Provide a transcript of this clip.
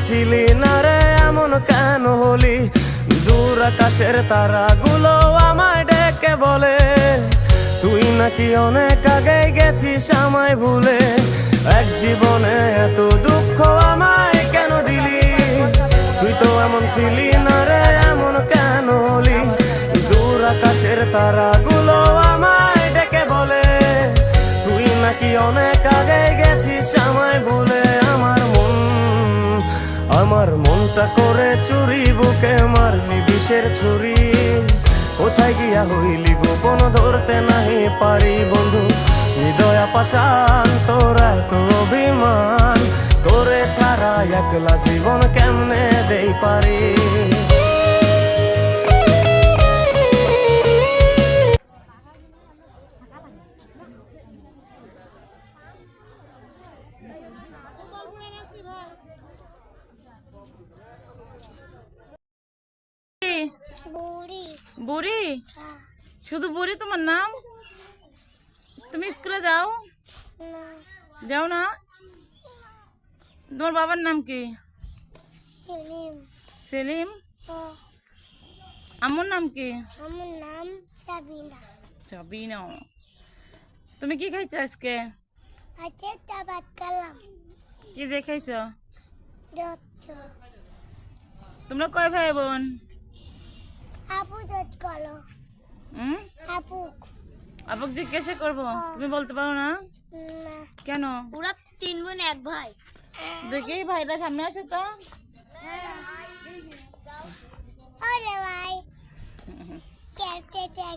ছিলি না রে এমন কেন হলি? দূর আকাশের তারাগুলো আমায় ডেকে বলে তুই নাকি অনেক আগে গেছিস আমায় ভুলে। এক জীবনে এত দুঃখ আমায় কেন দিলি? তুই তো এমন ছিলি না রে এমন কেন হলি? দূর আকাশের তারাগুলো আমায় ডেকে বলে তুই নাকি অনেক আগে গেছিস আমায় ভুলে। আমার মনটা করে চুরি, বুকে মারলি বিষের ছুরি। কোথায় গিয়া হইলি গোপন ধরতে নাহি পারি বন্ধু। হৃদয় পাষাণ তোর এত অভিমান, তোরে ছাড়া একলা জীবন কেমনে দেই পারি? বুড়ি? শুধু বুড়ি তোমার নাম? তুমি স্কুলে যাও? যাও না? তোমার বাবার নাম কি? সেলিম। আমার নাম কি? আমার নাম সাবিনা। সাবিনা। তুমি কি খাইছো আজকে? আজকে ভাত খেলাম। কি দেখাইছো? যত তোমরা কয় ভাই বোন? আপু যত করো। আপু আপুক জিজ্ঞাসা করবো, তুমি বলতে পারো না? কেন? ওরা 3 বোন 1 ভাই। দেখি ভাইরা সামনে আসো তো। আরে ভাই খেলতে চাই।